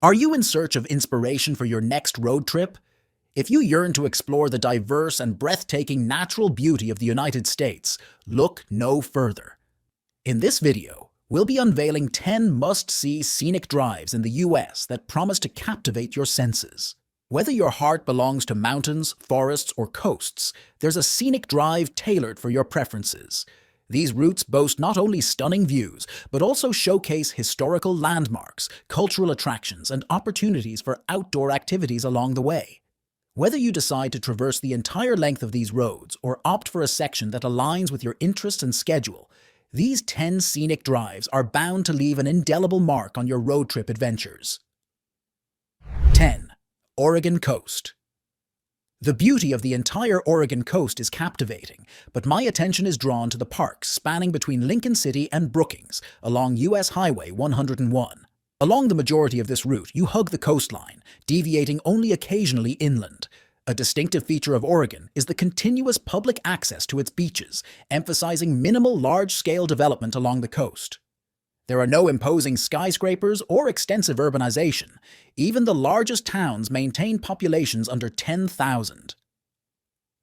Are you in search of inspiration for your next road trip? If you yearn to explore the diverse and breathtaking natural beauty of the United States, look no further. In this video, we'll be unveiling 10 must-see scenic drives in the US that promise to captivate your senses. Whether your heart belongs to mountains, forests, or coasts, there's a scenic drive tailored for your preferences. These routes boast not only stunning views, but also showcase historical landmarks, cultural attractions, and opportunities for outdoor activities along the way. Whether you decide to traverse the entire length of these roads or opt for a section that aligns with your interests and schedule, these 10 scenic drives are bound to leave an indelible mark on your road trip adventures. 10. Oregon Coast. The beauty of the entire Oregon coast is captivating, but my attention is drawn to the parks spanning between Lincoln City and Brookings along US Highway 101. Along the majority of this route, you hug the coastline, deviating only occasionally inland. A distinctive feature of Oregon is the continuous public access to its beaches, emphasizing minimal large-scale development along the coast. There are no imposing skyscrapers or extensive urbanization. Even the largest towns maintain populations under 10,000.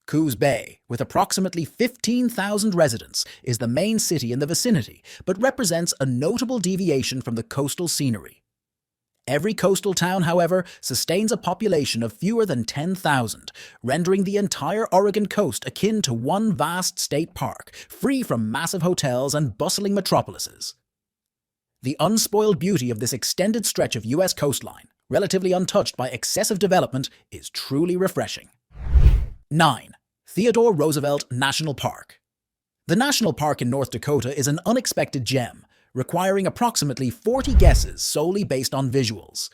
Coos Bay, with approximately 15,000 residents, is the main city in the vicinity, but represents a notable deviation from the coastal scenery. Every coastal town, however, sustains a population of fewer than 10,000, rendering the entire Oregon coast akin to one vast state park, free from massive hotels and bustling metropolises. The unspoiled beauty of this extended stretch of US coastline, relatively untouched by excessive development, is truly refreshing. 9. Theodore Roosevelt National Park. The national park in North Dakota is an unexpected gem, requiring approximately 40 guesses solely based on visuals.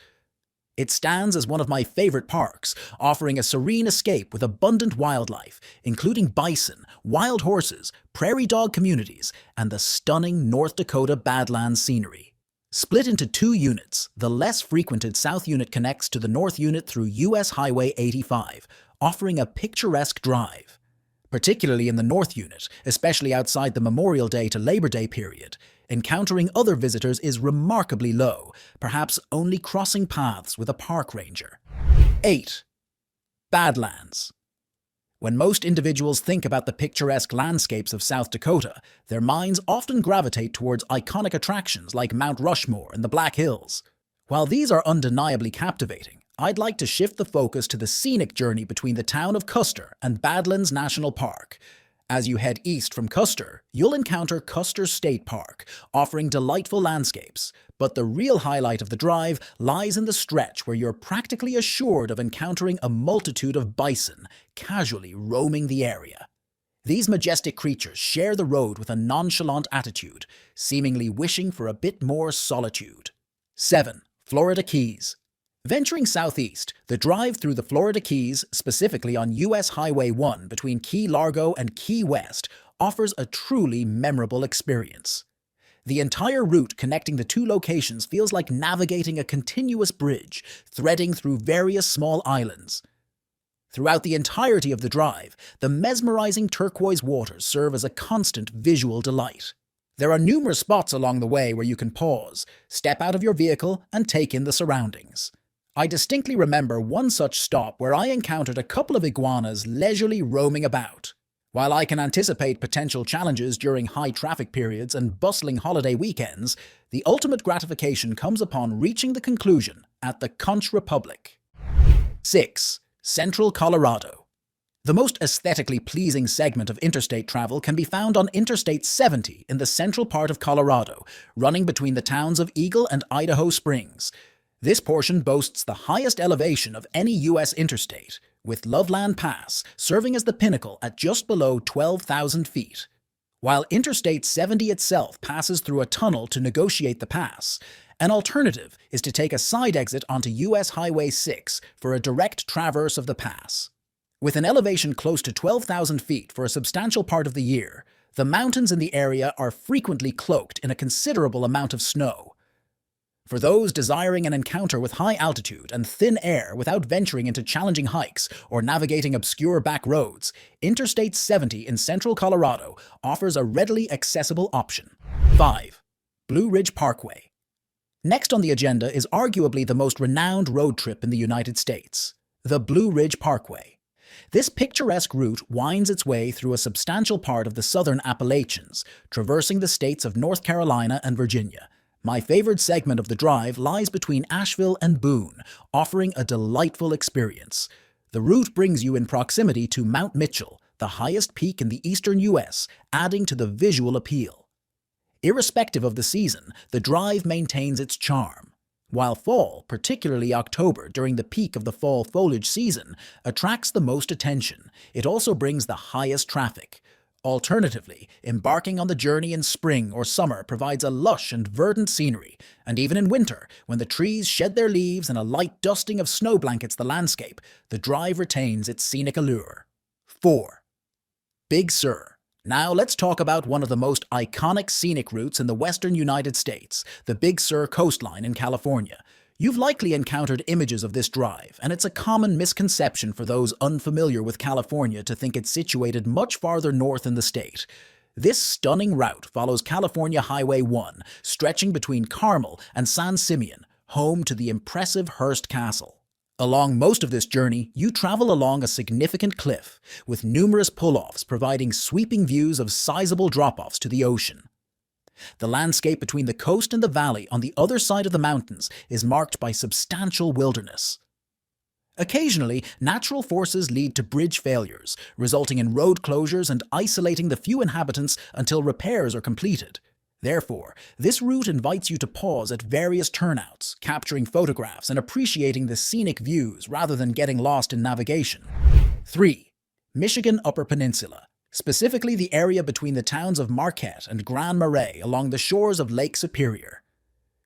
It stands as one of my favorite parks, offering a serene escape with abundant wildlife, including bison, wild horses, prairie dog communities, and the stunning North Dakota Badlands scenery. Split into two units, the less frequented South Unit connects to the North Unit through US Highway 85, offering a picturesque drive. Particularly in the North Unit, especially outside the Memorial Day to Labor Day period, encountering other visitors is remarkably low, perhaps only crossing paths with a park ranger. 8. Badlands. When most individuals think about the picturesque landscapes of South Dakota, their minds often gravitate towards iconic attractions like Mount Rushmore and the Black Hills. While these are undeniably captivating, I'd like to shift the focus to the scenic journey between the town of Custer and Badlands National Park. As you head east from Custer, you'll encounter Custer State Park, offering delightful landscapes. But the real highlight of the drive lies in the stretch where you're practically assured of encountering a multitude of bison casually roaming the area. These majestic creatures share the road with a nonchalant attitude, seemingly wishing for a bit more solitude. 7. Florida Keys. Venturing southeast, the drive through the Florida Keys, specifically on US Highway 1 between Key Largo and Key West, offers a truly memorable experience. The entire route connecting the two locations feels like navigating a continuous bridge, threading through various small islands. Throughout the entirety of the drive, the mesmerizing turquoise waters serve as a constant visual delight. There are numerous spots along the way where you can pause, step out of your vehicle, and take in the surroundings. I distinctly remember one such stop where I encountered a couple of iguanas leisurely roaming about. While I can anticipate potential challenges during high traffic periods and bustling holiday weekends, the ultimate gratification comes upon reaching the conclusion at the Conch Republic. 6. Central Colorado. The most aesthetically pleasing segment of interstate travel can be found on Interstate 70 in the central part of Colorado, running between the towns of Eagle and Idaho Springs. This portion boasts the highest elevation of any U.S. interstate, with Loveland Pass serving as the pinnacle at just below 12,000 feet. While Interstate 70 itself passes through a tunnel to negotiate the pass, an alternative is to take a side exit onto US Highway 6 for a direct traverse of the pass. With an elevation close to 12,000 feet for a substantial part of the year, the mountains in the area are frequently cloaked in a considerable amount of snow. For those desiring an encounter with high altitude and thin air without venturing into challenging hikes or navigating obscure back roads, Interstate 70 in central Colorado offers a readily accessible option. 5. Blue Ridge Parkway. Next on the agenda is arguably the most renowned road trip in the United States, the Blue Ridge Parkway. This picturesque route winds its way through a substantial part of the southern Appalachians, traversing the states of North Carolina and Virginia. My favorite segment of the drive lies between Asheville and Boone, offering a delightful experience. The route brings you in proximity to Mount Mitchell, the highest peak in the eastern U.S., adding to the visual appeal. Irrespective of the season, the drive maintains its charm. While fall, particularly October during the peak of the fall foliage season, attracts the most attention, it also brings the highest traffic. Alternatively, embarking on the journey in spring or summer provides a lush and verdant scenery, and even in winter, when the trees shed their leaves and a light dusting of snow blankets the landscape, the drive retains its scenic allure. 4. Big Sur. Now let's talk about one of the most iconic scenic routes in the western United States, the Big Sur Coastline in California. You've likely encountered images of this drive, and it's a common misconception for those unfamiliar with California to think it's situated much farther north in the state. This stunning route follows California Highway 1, stretching between Carmel and San Simeon, home to the impressive Hearst Castle. Along most of this journey, you travel along a significant cliff, with numerous pull-offs providing sweeping views of sizable drop-offs to the ocean. The landscape between the coast and the valley on the other side of the mountains is marked by substantial wilderness. Occasionally, natural forces lead to bridge failures, resulting in road closures and isolating the few inhabitants until repairs are completed. Therefore, this route invites you to pause at various turnouts, capturing photographs and appreciating the scenic views rather than getting lost in navigation. 3. Michigan Upper Peninsula. Specifically the area between the towns of Marquette and Grand Marais along the shores of Lake Superior.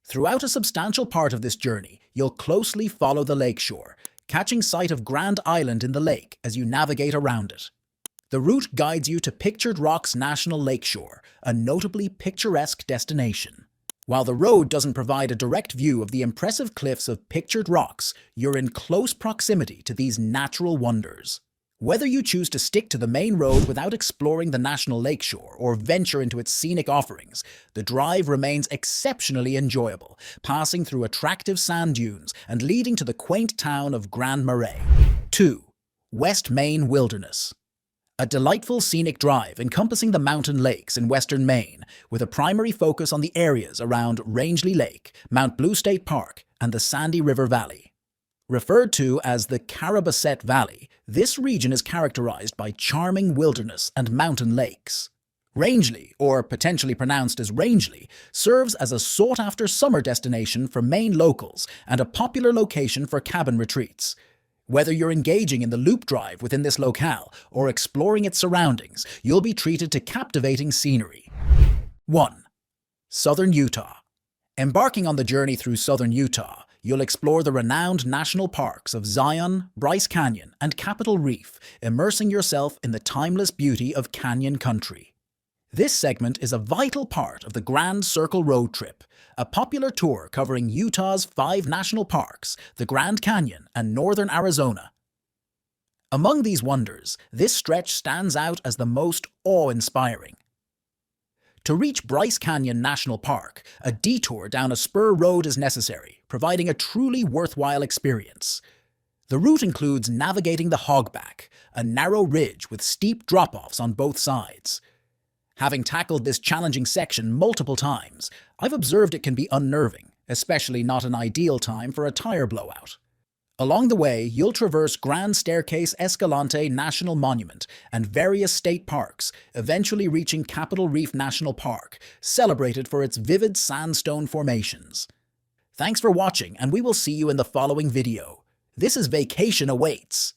Throughout a substantial part of this journey, you'll closely follow the lakeshore, catching sight of Grand Island in the lake as you navigate around it. The route guides you to Pictured Rocks National Lakeshore, a notably picturesque destination. While the road doesn't provide a direct view of the impressive cliffs of Pictured Rocks, you're in close proximity to these natural wonders. Whether you choose to stick to the main road without exploring the national lakeshore or venture into its scenic offerings, the drive remains exceptionally enjoyable, passing through attractive sand dunes and leading to the quaint town of Grand Marais. 2. West Maine Wilderness. A delightful scenic drive encompassing the mountain lakes in western Maine, with a primary focus on the areas around Rangeley Lake, Mount Blue State Park, and the Sandy River Valley. Referred to as the Carabasset Valley, this region is characterized by charming wilderness and mountain lakes. Rangeley, or potentially pronounced as Rangeley, serves as a sought-after summer destination for Maine locals and a popular location for cabin retreats. Whether you're engaging in the loop drive within this locale or exploring its surroundings, you'll be treated to captivating scenery. 1. Southern Utah. Embarking on the journey through southern Utah, you'll explore the renowned national parks of Zion, Bryce Canyon, and Capitol Reef, immersing yourself in the timeless beauty of canyon country. This segment is a vital part of the Grand Circle Road Trip, a popular tour covering Utah's 5 national parks, the Grand Canyon, and northern Arizona. Among these wonders, this stretch stands out as the most awe-inspiring. To reach Bryce Canyon National Park, a detour down a spur road is necessary, providing a truly worthwhile experience. The route includes navigating the Hogback, a narrow ridge with steep drop-offs on both sides. Having tackled this challenging section multiple times, I've observed it can be unnerving, especially not an ideal time for a tire blowout. Along the way, you'll traverse Grand Staircase Escalante National Monument and various state parks, eventually reaching Capitol Reef National Park, celebrated for its vivid sandstone formations. Thanks for watching, and we will see you in the following video. This is Vacation Awaits.